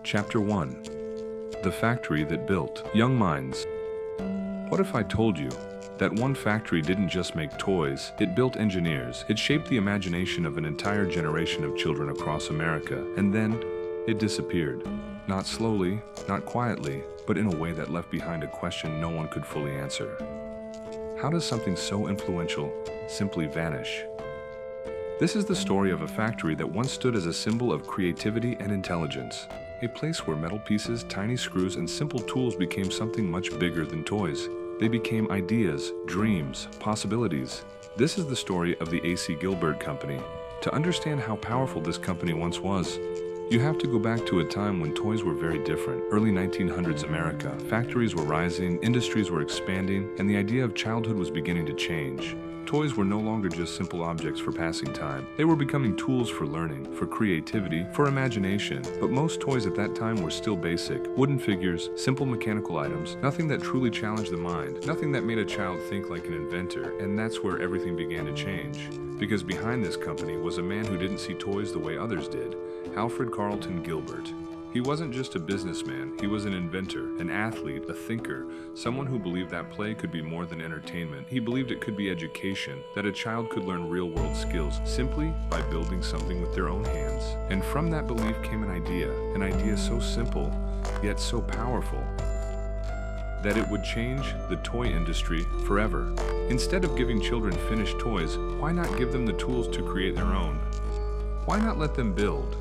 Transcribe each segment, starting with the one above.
Chapter 1. The Factory That Built Young Minds. What if I told you that one factory didn't just make toys, it built engineers, it shaped the imagination of an entire generation of children across America, and then it disappeared. Not slowly, not quietly, but in a way that left behind a question no one could fully answer. How does something so influential simply vanish? This is the story of a factory that once stood as a symbol of creativity and intelligence. A place where metal pieces, tiny screws, and simple tools became something much bigger than toys. They became ideas, dreams, possibilities. This is the story of the A.C. Gilbert Company. To understand how powerful this company once was, you have to go back to a time when toys were very different. Early 1900s America. Factories were rising, industries were expanding, and the idea of childhood was beginning to change. Toys were no longer just simple objects for passing time. They were becoming tools for learning, for creativity, for imagination. But most toys at that time were still basic. Wooden figures, simple mechanical items, nothing that truly challenged the mind, nothing that made a child think like an inventor. And that's where everything began to change. Because behind this company was a man who didn't see toys the way others did. Alfred Carlton Gilbert. He wasn't just a businessman, he was an inventor, an athlete, a thinker, someone who believed that play could be more than entertainment. He believed it could be education, that a child could learn real-world skills simply by building something with their own hands. And from that belief came an idea so simple, yet so powerful, that it would change the toy industry forever. Instead of giving children finished toys, why not give them the tools to create their own? Why not let them build,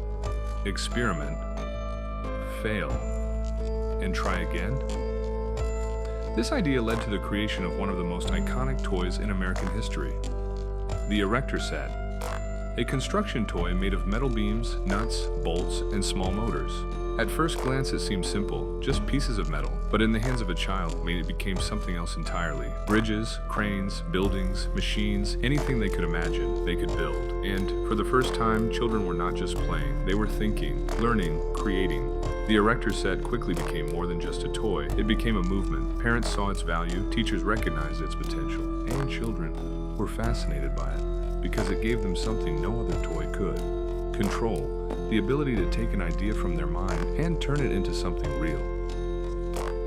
experiment, fail, and try again? This idea led to the creation of one of the most iconic toys in American history, the Erector Set, a construction toy made of metal beams, nuts, bolts, and small motors. At first glance it seemed simple, just pieces of metal, but in the hands of a child it became something else entirely. Bridges, cranes, buildings, machines, anything they could imagine, they could build. And for the first time, children were not just playing, they were thinking, learning, creating. The Erector Set quickly became more than just a toy. It became a movement. Parents saw its value, teachers recognized its potential, and children were fascinated by it because it gave them something no other toy could. Control, the ability to take an idea from their mind and turn it into something real.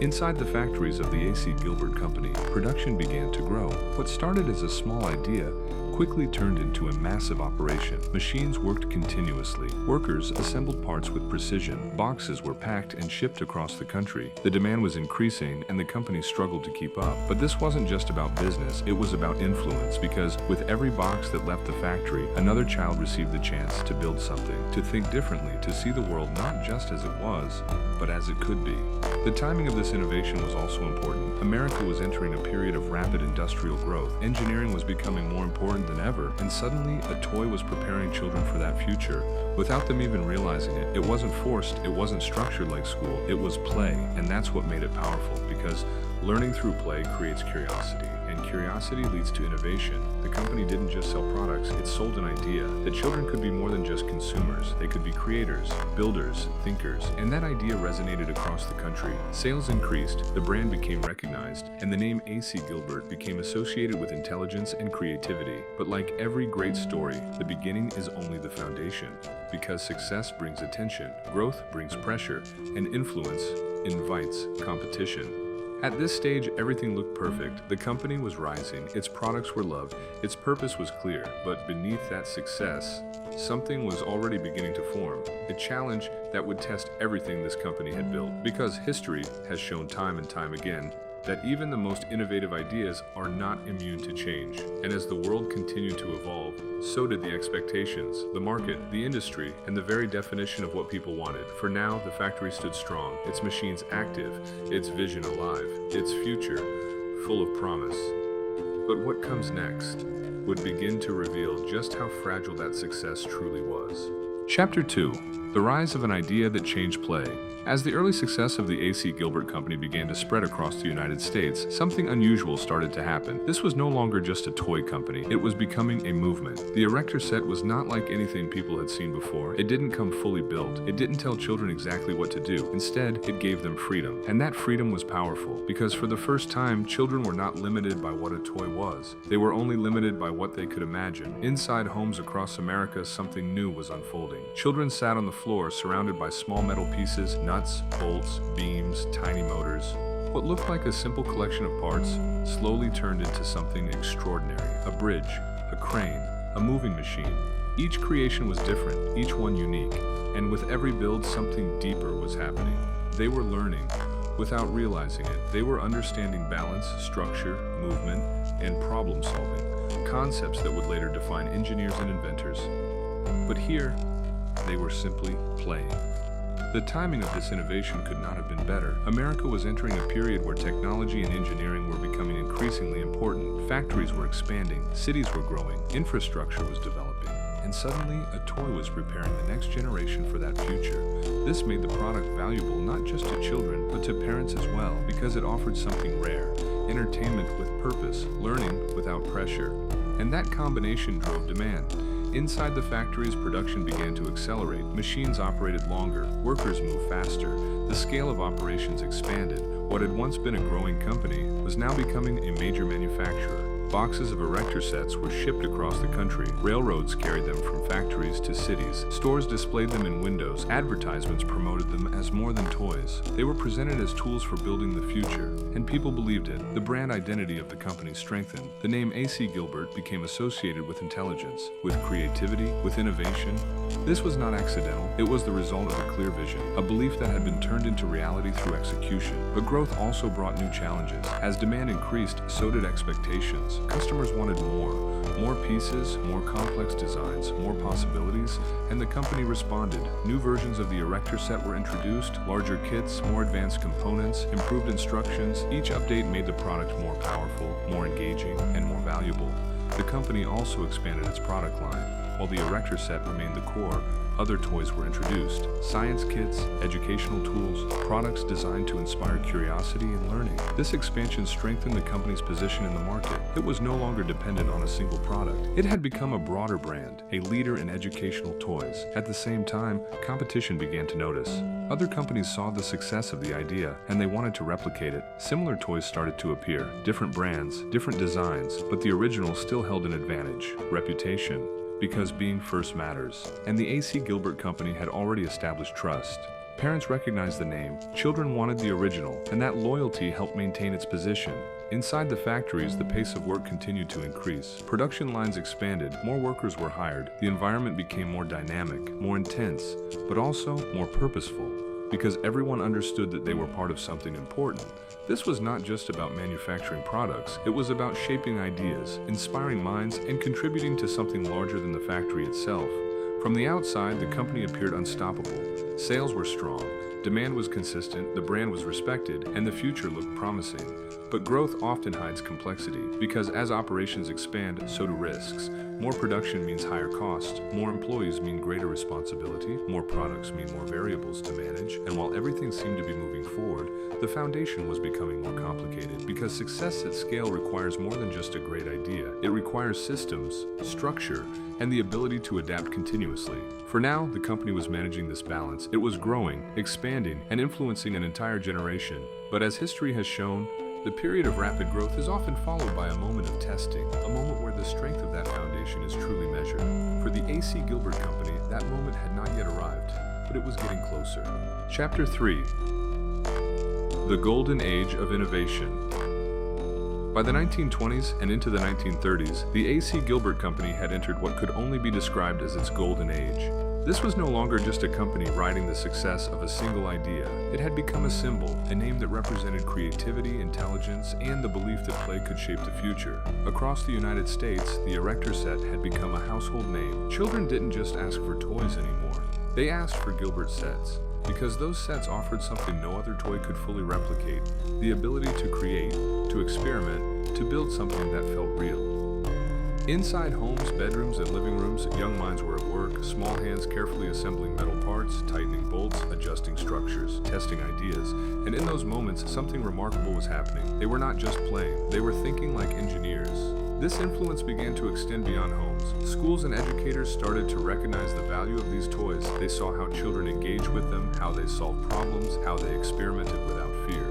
Inside the factories of the A.C. Gilbert Company, production began to grow. What started as a small idea quickly turned into a massive operation. Machines worked continuously. Workers assembled parts with precision. Boxes were packed and shipped across the country. The demand was increasing and the company struggled to keep up. But this wasn't just about business, it was about influence, because with every box that left the factory, another child received the chance to build something, to think differently, to see the world not just as it was, but as it could be. The timing of this innovation was also important. America was entering a period of rapid industrial growth. Engineering was becoming more important than ever, and suddenly a toy was preparing children for that future. Without them even realizing it, it wasn't forced, it wasn't structured like school, it was play, and that's what made it powerful, because learning through play creates curiosity, and curiosity leads to innovation. The company didn't just sell products, it sold an idea that children could be more than just consumers. They could be creators, builders, thinkers, and that idea resonated across the country. Sales increased, the brand became recognized, and the name A.C. Gilbert became associated with intelligence and creativity. But like every great story, the beginning is only the foundation, because success brings attention, growth brings pressure, and influence invites competition. At this stage, everything looked perfect. The company was rising, its products were loved, its purpose was clear, but beneath that success, something was already beginning to form, a challenge that would test everything this company had built. Because history has shown time and time again that even the most innovative ideas are not immune to change. And as the world continued to evolve, so did the expectations, the market, the industry, and the very definition of what people wanted. For now, the factory stood strong, its machines active, its vision alive, its future full of promise. But what comes next would begin to reveal just how fragile that success truly was. Chapter 2. The Rise of an Idea That Changed Play. As the early success of the A.C. Gilbert Company began to spread across the United States, something unusual started to happen. This was no longer just a toy company, it was becoming a movement. The Erector Set was not like anything people had seen before. It didn't come fully built. It didn't tell children exactly what to do. Instead, it gave them freedom. And that freedom was powerful, because for the first time, children were not limited by what a toy was. They were only limited by what they could imagine. Inside homes across America, something new was unfolding. building. Children sat on the floor surrounded by small metal pieces, nuts, bolts, beams, tiny motors. What looked like a simple collection of parts slowly turned into something extraordinary. A bridge, a crane, a moving machine. Each creation was different, each one unique, and with every build something deeper was happening. They were learning. Without realizing it, they were understanding balance, structure, movement, and problem solving, concepts that would later define engineers and inventors. But here, they were simply playing. The timing of this innovation could not have been better. America was entering a period where technology and engineering were becoming increasingly important. Factories were expanding, cities were growing, infrastructure was developing, and suddenly a toy was preparing the next generation for that future. This made the product valuable not just to children, but to parents as well, because it offered something rare, entertainment with purpose, learning without pressure. And that combination drove demand. Inside the factories, production began to accelerate, machines operated longer, workers moved faster, the scale of operations expanded. What had once been a growing company was now becoming a major manufacturer. Boxes of Erector Sets were shipped across the country. Railroads carried them from factories to cities. Stores displayed them in windows. Advertisements promoted them as more than toys. They were presented as tools for building the future, and people believed it. The brand identity of the company strengthened. The name A.C. Gilbert became associated with intelligence, with creativity, with innovation. This was not accidental. It was the result of a clear vision, a belief that had been turned into reality through execution. But growth also brought new challenges. As demand increased, so did expectations. Customers wanted more pieces, more complex designs, more possibilities, and the company responded. New versions of the Erector Set were introduced, larger kits, more advanced components, improved instructions. Each update made the product more powerful, more engaging, and more valuable. The company also expanded its product line. While the Erector Set remained the core, other toys were introduced. Science kits, educational tools, products designed to inspire curiosity and learning. This expansion strengthened the company's position in the market. It was no longer dependent on a single product. It had become a broader brand, a leader in educational toys. At the same time, competition began to notice. Other companies saw the success of the idea, and they wanted to replicate it. Similar toys started to appear. Different brands, different designs, but the original still held an advantage: reputation. Because being first matters. And the A.C. Gilbert Company had already established trust. Parents recognized the name, children wanted the original, and that loyalty helped maintain its position. Inside the factories, the pace of work continued to increase. Production lines expanded, more workers were hired, the environment became more dynamic, more intense, but also more purposeful, because everyone understood that they were part of something important. This was not just about manufacturing products, it was about shaping ideas, inspiring minds, and contributing to something larger than the factory itself. From the outside, the company appeared unstoppable. Sales were strong, demand was consistent, the brand was respected, and the future looked promising. But growth often hides complexity, because as operations expand, so do risks. More production means higher cost, more employees mean greater responsibility, more products mean more variables to manage, and while everything seemed to be moving forward, the foundation was becoming more complicated, because success at scale requires more than just a great idea. It requires systems, structure, and the ability to adapt continuously. For now, the company was managing this balance. It was growing, expanding, and influencing an entire generation. But as history has shown, the period of rapid growth is often followed by a moment of testing, a moment where the strength of that foundation is truly measured. For the A.C. Gilbert Company, that moment had not yet arrived, but it was getting closer. Chapter 3: The Golden Age of Innovation. By the 1920s and into the 1930s, the A.C. Gilbert Company had entered what could only be described as its golden age. This was no longer just a company riding the success of a single idea. It had become a symbol, a name that represented creativity, intelligence, and the belief that play could shape the future. Across the United States, the Erector Set had become a household name. Children didn't just ask for toys anymore. They asked for Gilbert Sets, because those sets offered something no other toy could fully replicate: the ability to create, to experiment, to build something that felt real. Inside homes, bedrooms, and living rooms, young minds were at work, small hands carefully assembling metal parts, tightening bolts, adjusting structures, testing ideas, and in those moments, something remarkable was happening. They were not just playing, they were thinking like engineers. This influence began to extend beyond homes. Schools and educators started to recognize the value of these toys. They saw how children engaged with them, how they solved problems, how they experimented without fear.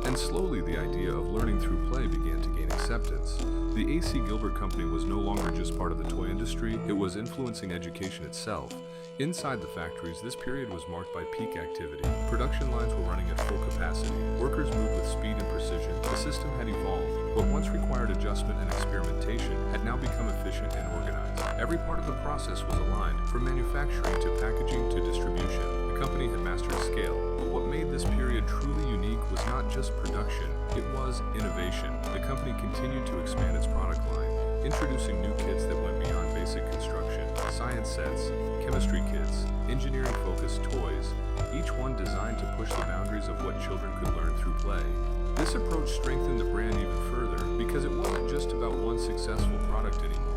And slowly, the idea of learning through play began to gain acceptance. The A.C. Gilbert Company was no longer just part of the toy industry, it was influencing education itself. Inside the factories, this period was marked by peak activity. Production lines were running at full capacity. Workers moved with speed and precision. The system had evolved. What once required adjustment and experimentation had now become efficient and organized. Every part of the process was aligned, from manufacturing to packaging to distribution. The company had mastered scale. But what made this period truly unique was not just production, it was innovation. The company continued to expand its product line, introducing new kits that went beyond basic construction, science sets, chemistry kits, engineering-focused toys, each one designed to push the boundaries of what children could learn through play. This approach strengthened the brand even further because it wasn't just about one successful product anymore.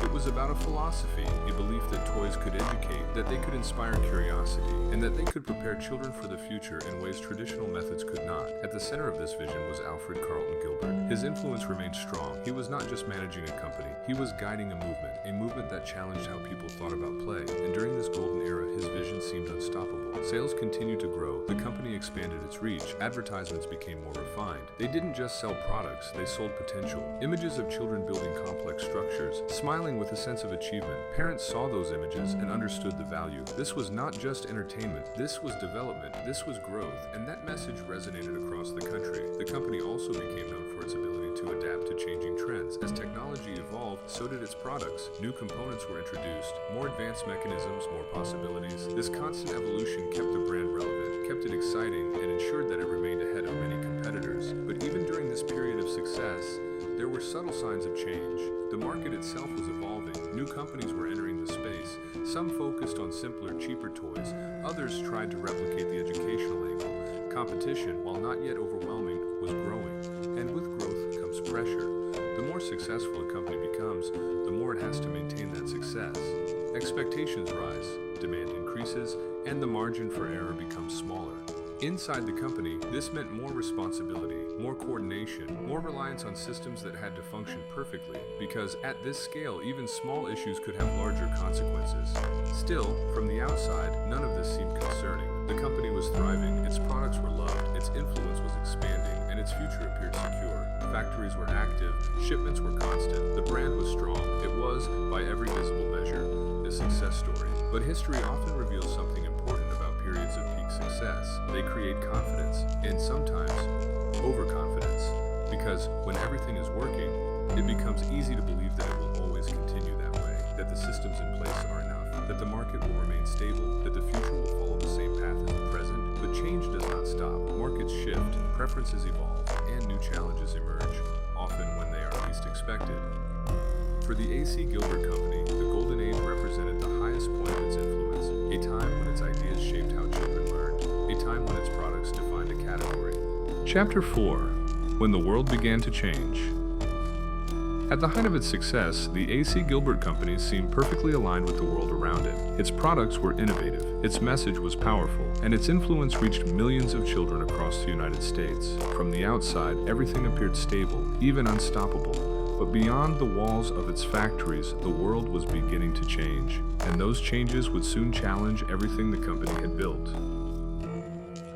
It was about a philosophy, a belief that toys could educate, that they could inspire curiosity, and that they could prepare children for the future in ways traditional methods could not. At the center of this vision was Alfred Carlton Gilbert. His influence remained strong. He was not just managing a company, he was guiding a movement that challenged how people thought about play. And during this golden era, his vision seemed unstoppable. Sales continued to grow. The company expanded its reach. Advertisements became more refined. They didn't just sell products, they sold potential. Images of children building complex structures, smiling with a sense of achievement. Parents saw those images and understood the value. This was not just entertainment, this was development, this was growth, and that message resonated across the country. The company also became known for its ability to adapt to changing trends. As technology evolved, so did its products. New components were introduced, more advanced mechanisms, more possibilities. This constant evolution kept the brand relevant, kept it exciting, and ensured that it remained ahead of many competitors. But even during this period of success, there were subtle signs of change. The market itself was evolving. New companies were entering the space. Some focused on simpler, cheaper toys. Others tried to replicate the educational angle. Competition, while not yet overwhelming, was growing. And with growth comes pressure. The more successful a company becomes, the more it has to maintain that success. Expectations rise, demand increases, and the margin for error becomes smaller. Inside the company, this meant more responsibility, more coordination, more reliance on systems that had to function perfectly, because at this scale, even small issues could have larger consequences. Still, from the outside, none of this seemed concerning. The company was thriving, its products were loved, its influence was expanding, and its future appeared secure. Factories were active, shipments were constant, the brand was strong. It was, by every visible measure, a success story. But history often reveals something important about periods of peak success. They create confidence, and sometimes overconfidence. Because when everything is working, it becomes easy to believe that it will always continue that way, that the systems in place are enough, that the market will remain stable, that the future will follow the same path as the present. But change does not stop. Markets shift, preferences evolve, and new challenges emerge, often when they are least expected. For the A.C. Gilbert Company, the Golden Age represented the highest point of its influence, a time when its ideas shaped how children learned, a time when its products defined a category. Chapter 4. When the World Began to Change. At the height of its success, the A.C. Gilbert Company seemed perfectly aligned with the world around it. Its products were innovative, its message was powerful, and its influence reached millions of children across the United States. From the outside, everything appeared stable, even unstoppable. But beyond the walls of its factories, the world was beginning to change, and those changes would soon challenge everything the company had built.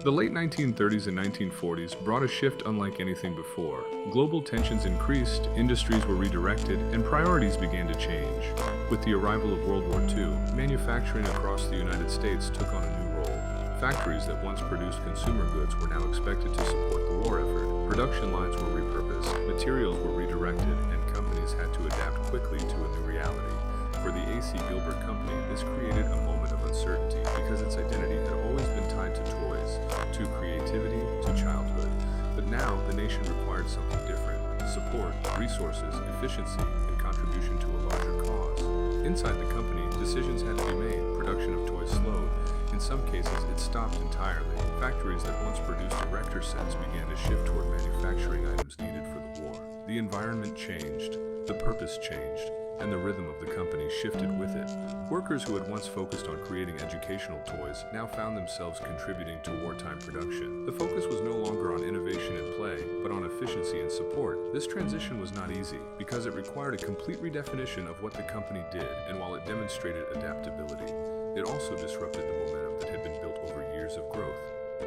The late 1930s and 1940s brought a shift unlike anything before. Global tensions increased, industries were redirected, and priorities began to change. With the arrival of World War II, manufacturing across the United States took on a new role. Factories that once produced consumer goods were now expected to support the war effort. Production lines were repurposed, materials were redirected, and companies had to adapt quickly to a new reality. For the A.C. Gilbert Company, this created a moment of uncertainty because its identity had always been tied to toys, to creativity, to childhood. But now, the nation required something different: support, resources, efficiency, and contribution to a larger cause. Inside the company, decisions had to be made. Production of toys slowed. In some cases, it stopped entirely. Factories that once produced Erector Sets began to shift toward manufacturing items needed for the war. The environment changed, the purpose changed, and the rhythm of the company shifted with it. Workers who had once focused on creating educational toys now found themselves contributing to wartime production. The focus was no longer on innovation and play, but on efficiency and support. This transition was not easy, because it required a complete redefinition of what the company did, and while it demonstrated adaptability, it also disrupted the momentum that had been built over years of growth.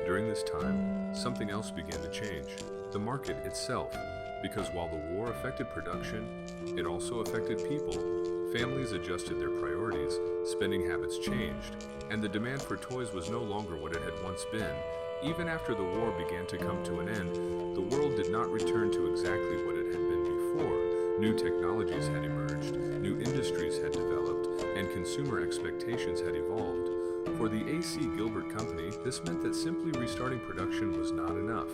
During this time, something else began to change: the market itself. Because while the war affected production, it also affected people. Families adjusted their priorities, spending habits changed, and the demand for toys was no longer what it had once been. Even after the war began to come to an end, the world did not return to exactly what it had been before. New technologies had emerged, new industries had developed, and consumer expectations had evolved. For the A.C. Gilbert Company, this meant that simply restarting production was not enough.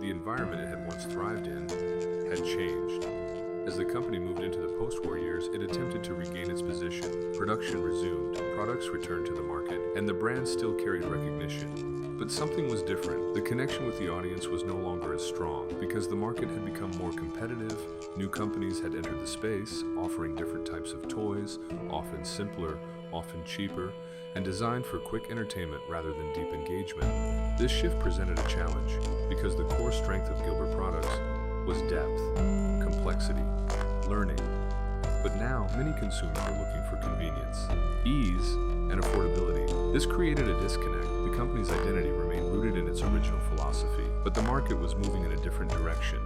The environment it had once thrived in had changed. As the company moved into the post-war years, it attempted to regain its position. Production resumed, products returned to the market, and the brand still carried recognition. But something was different. The connection with the audience was no longer as strong because the market had become more competitive. New companies had entered the space, offering different types of toys, often simpler, often cheaper, and designed for quick entertainment rather than deep engagement. This shift presented a challenge because the core strength of Gilbert products was depth, complexity, learning. But now, many consumers were looking for convenience, ease, and affordability. This created a disconnect. The company's identity remained rooted in its original philosophy, but the market was moving in a different direction.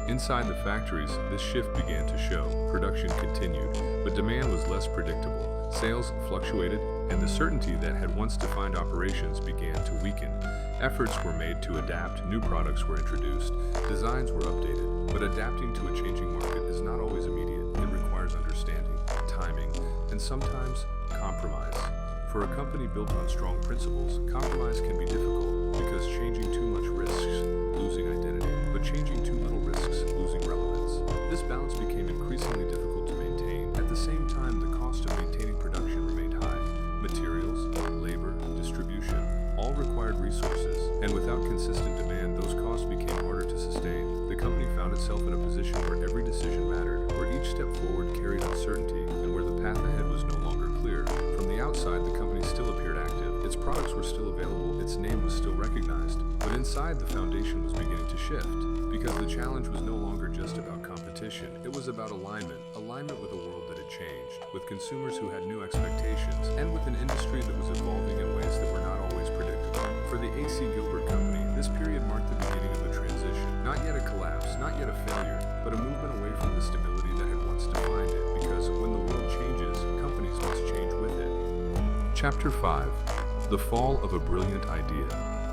Inside the factories, this shift began to show. Production continued, but demand was less predictable. Sales fluctuated, and the certainty that had once defined operations began to weaken. Efforts were made to adapt, new products were introduced, designs were updated, but adapting to a changing market is not always immediate. It requires understanding, timing, and sometimes compromise. For a company built on strong principles, compromise can be difficult because changing too much risks losing identity, but changing too little risks losing relevance. This balance became increasingly difficult to maintain. At the same time, the cost of maintaining production remained high. Materials, labor, distribution, all required resources, and without consistent demand, those costs became harder to sustain. The company found itself in a position where every decision mattered, where each step forward carried uncertainty, and where the path ahead was no longer clear. From the outside, the company still appeared active. Its products were still available, its name was still recognized, but inside, the foundation was beginning to shift, because the challenge was no longer just about competition. It was about alignment with a world that had changed, with consumers who had new expectations, and with an industry that was evolving in ways that were not always predictable. For the A.C. Gilbert Company, this period marked the beginning of a transition. Not yet a collapse, not yet a failure, but a movement away from the stability that had once defined it, because when the world changes, companies must change with it. Chapter 5. The Fall of a Brilliant Idea.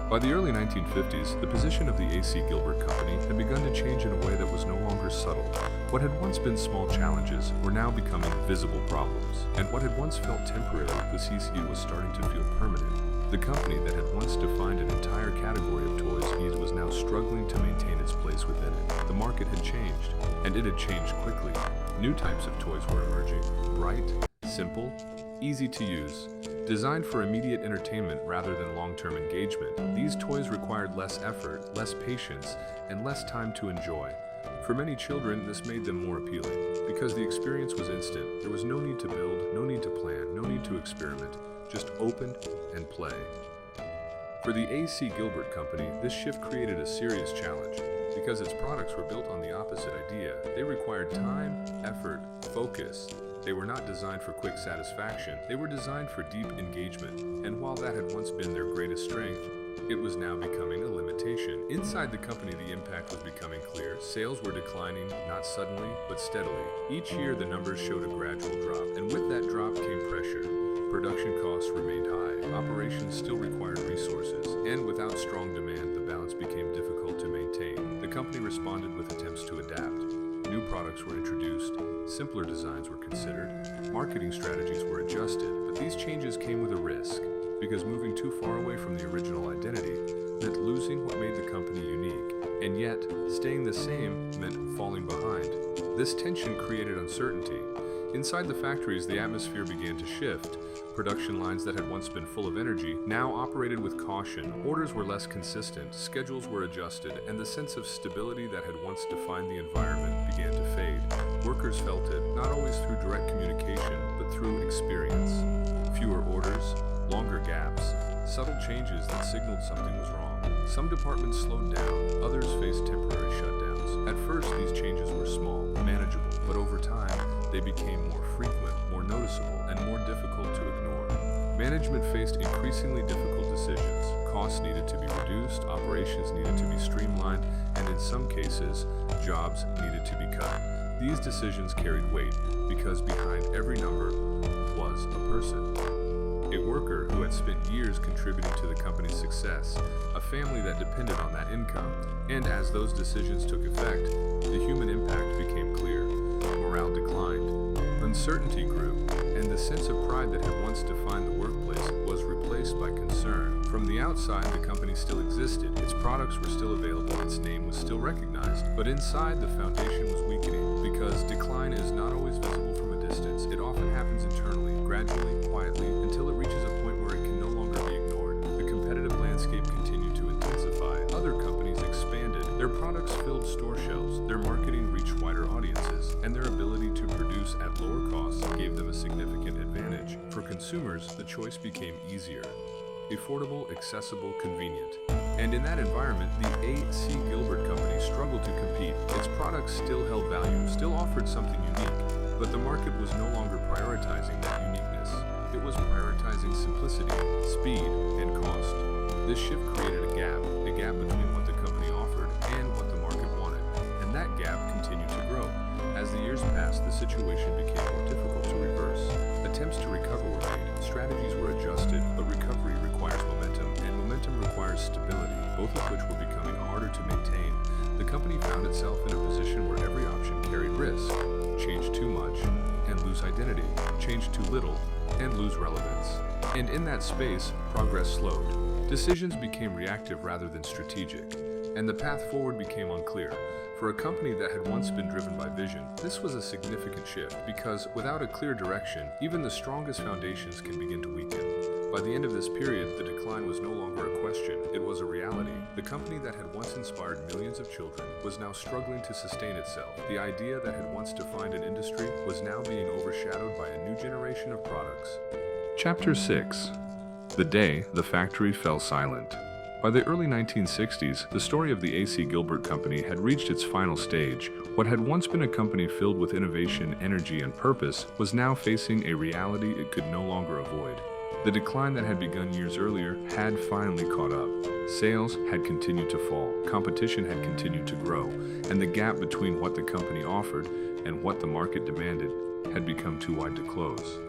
By the early 1950s, the position of the A.C. Gilbert Company had begun to change in a way that was no longer subtle. What had once been small challenges were now becoming visible problems, and what had once felt temporary with CC was starting to feel permanent. The company that had once defined an entire category of toys was now struggling to maintain its place within it. The market had changed, and it had changed quickly. New types of toys were emerging, bright, simple, easy to use, designed for immediate entertainment rather than long-term engagement. These toys required less effort, less patience, and less time to enjoy. For many children, this made them more appealing. Because the experience was instant, there was no need to build, no need to plan, no need to experiment, just open and play. For the A.C. Gilbert Company, this shift created a serious challenge. Because its products were built on the opposite idea, they required time, effort, focus. They were not designed for quick satisfaction, they were designed for deep engagement. And while that had once been their greatest strength, it was now becoming a limitation. Inside the company, the impact was becoming clear. Sales were declining, not suddenly, but steadily. Each year, the numbers showed a gradual drop, and with that drop came pressure. Production costs remained high, operations still required resources, and without strong demand, the balance became difficult to maintain. The company responded with attempts to adapt. New products were introduced, simpler designs were considered, marketing strategies were adjusted, but these changes came with a risk, because moving too far away from the original identity meant losing what made the company unique, and yet staying the same meant falling behind. This tension created uncertainty. Inside the factories, the atmosphere began to shift. Production lines that had once been full of energy now operated with caution. Orders were less consistent, schedules were adjusted, and the sense of stability that had once defined the environment began to fade. Workers felt it, not always through direct communication, but through experience. Fewer orders, longer gaps, subtle changes that signaled something was wrong. Some departments slowed down, others faced temporary shutdowns. At first, these changes were small, manageable, but over time, they became more frequent, more noticeable, and more difficult to ignore. Management faced increasingly difficult decisions. Costs needed to be reduced, operations needed to be streamlined, and in some cases, jobs needed to be cut. These decisions carried weight because behind every number was a person. A worker who had spent years contributing to the company's success, a family that depended on that income, and as those decisions took effect, the human impact became clear. Morale declined, uncertainty grew, and the sense of pride that had once defined the workplace was replaced by concern. From the outside, the company still existed, its products were still available, its name was still recognized, but inside the foundation was weakening, because decline is not always visible from a distance. It often happens internally, gradually, quietly, until it reaches a point where it can no longer be ignored. The competitive landscape continued to intensify. Other companies expanded. Their products filled store shelves. Their marketing reached wider audiences. And their ability to produce at lower costs gave them a significant advantage. For consumers, the choice became easier. Affordable, accessible, convenient. And in that environment, the A.C. Gilbert Company struggled to compete. Its products still held value, still offered something unique, but the market was no longer prioritizing that uniqueness. It was prioritizing simplicity, speed, and cost. This shift created a gap between what the company offered and what the market wanted, and that gap continued to grow. As the years passed, the situation became more difficult to reverse. Attempts to recover were made, strategies were adjusted, but recovery requires momentum, and momentum requires stability, both of which were becoming harder to maintain. The company found itself in a position where every option carried risk: change too much and lose identity, change too little and lose relevance. And in that space, progress slowed. Decisions became reactive rather than strategic, and the path forward became unclear. For a company that had once been driven by vision, this was a significant shift, because without a clear direction, even the strongest foundations can begin to weaken. By the end of this period, the decline was no longer a question, it was a reality. The company that had once inspired millions of children was now struggling to sustain itself. The idea that had once defined an industry was now being overshadowed by a new generation of products. Chapter 6. The day the factory fell silent. By the early 1960s, the story of the A.C. Gilbert Company had reached its final stage. What had once been a company filled with innovation, energy, and purpose was now facing a reality it could no longer avoid. The decline that had begun years earlier had finally caught up. Sales had continued to fall, competition had continued to grow, and the gap between what the company offered and what the market demanded had become too wide to close.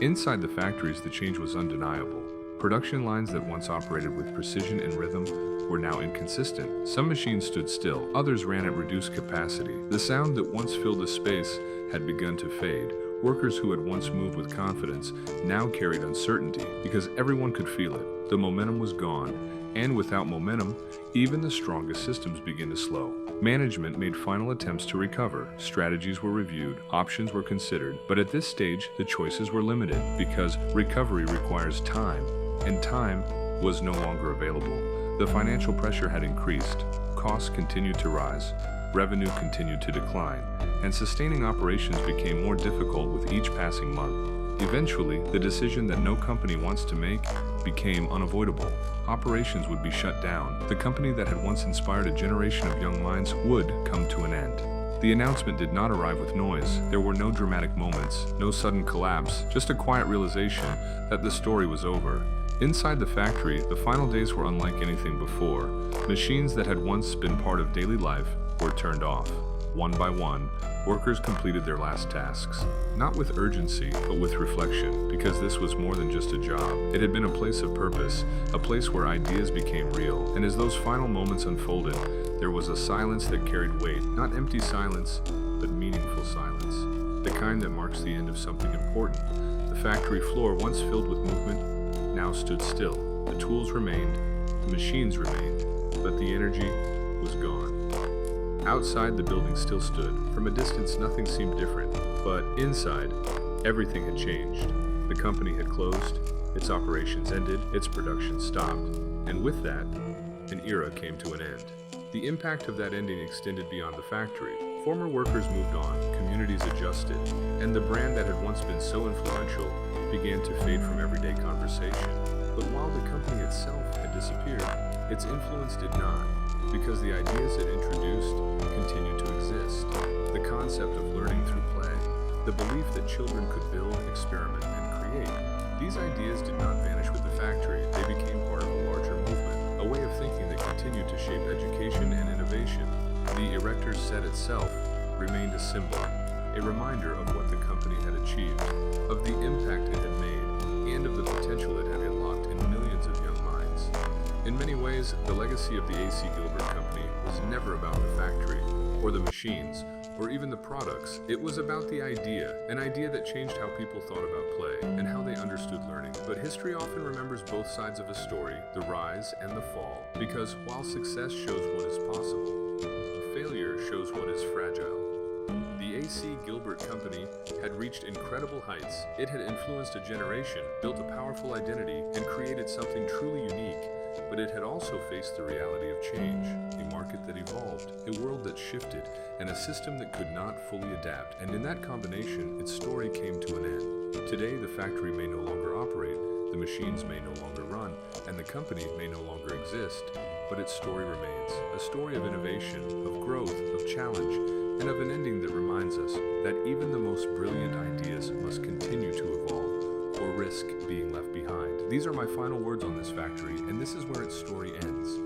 Inside the factories, the change was undeniable. Production lines that once operated with precision and rhythm were now inconsistent. Some machines stood still, others ran at reduced capacity. The sound that once filled a space had begun to fade. Workers who had once moved with confidence now carried uncertainty because everyone could feel it. The momentum was gone, and without momentum, even the strongest systems began to slow. Management made final attempts to recover. Strategies were reviewed, options were considered, but at this stage, the choices were limited because recovery requires time, and time was no longer available. The financial pressure had increased, costs continued to rise, revenue continued to decline, and sustaining operations became more difficult with each passing month. Eventually, the decision that no company wants to make became unavoidable. Operations would be shut down. The company that had once inspired a generation of young minds would come to an end. The announcement did not arrive with noise. There were no dramatic moments, no sudden collapse, just a quiet realization that the story was over. Inside the factory, the final days were unlike anything before. Machines that had once been part of daily life were turned off. One by one, workers completed their last tasks, not with urgency, but with reflection, because this was more than just a job. It had been a place of purpose, a place where ideas became real, and as those final moments unfolded, there was a silence that carried weight, not empty silence, but meaningful silence, the kind that marks the end of something important. The factory floor, once filled with movement, now stood still. The tools remained, the machines remained, but the energy was gone. Outside, the building still stood. From a distance, nothing seemed different, but inside, everything had changed. The company had closed, its operations ended, its production stopped, and with that, an era came to an end. The impact of that ending extended beyond the factory. Former workers moved on, communities adjusted, and the brand that had once been so influential began to fade from everyday conversation. But while the company itself had disappeared, its influence did not, because the ideas it introduced continued to exist. The concept of learning through play, the belief that children could build, experiment, and create. These ideas did not vanish with the factory, they became part of a larger movement, a way of thinking that continued to shape education and innovation. The Erector Set itself remained a symbol, a reminder of what the company had achieved, of the impact it had made, and of the potential it had unlocked in millions of young minds. In many ways, the legacy of the A.C. Gilbert Company was never about the factory, or the machines, or even the products. It was about the idea, an idea that changed how people thought about play and how they understood learning. But history often remembers both sides of a story, the rise and the fall, because while success shows what is possible, failure shows what is fragile. The A.C. Gilbert Company had reached incredible heights. It had influenced a generation, built a powerful identity, and created something truly unique. But it had also faced the reality of change, a market that evolved, a world that shifted, and a system that could not fully adapt. And in that combination, its story came to an end. Today, the factory may no longer operate, the machines may no longer run, and the company may no longer exist, but its story remains, a story of innovation, of growth, of challenge, and of an ending that reminds us that even the most brilliant ideas must continue to evolve or risk being left behind. These are my final words on this factory, and this is where its story ends.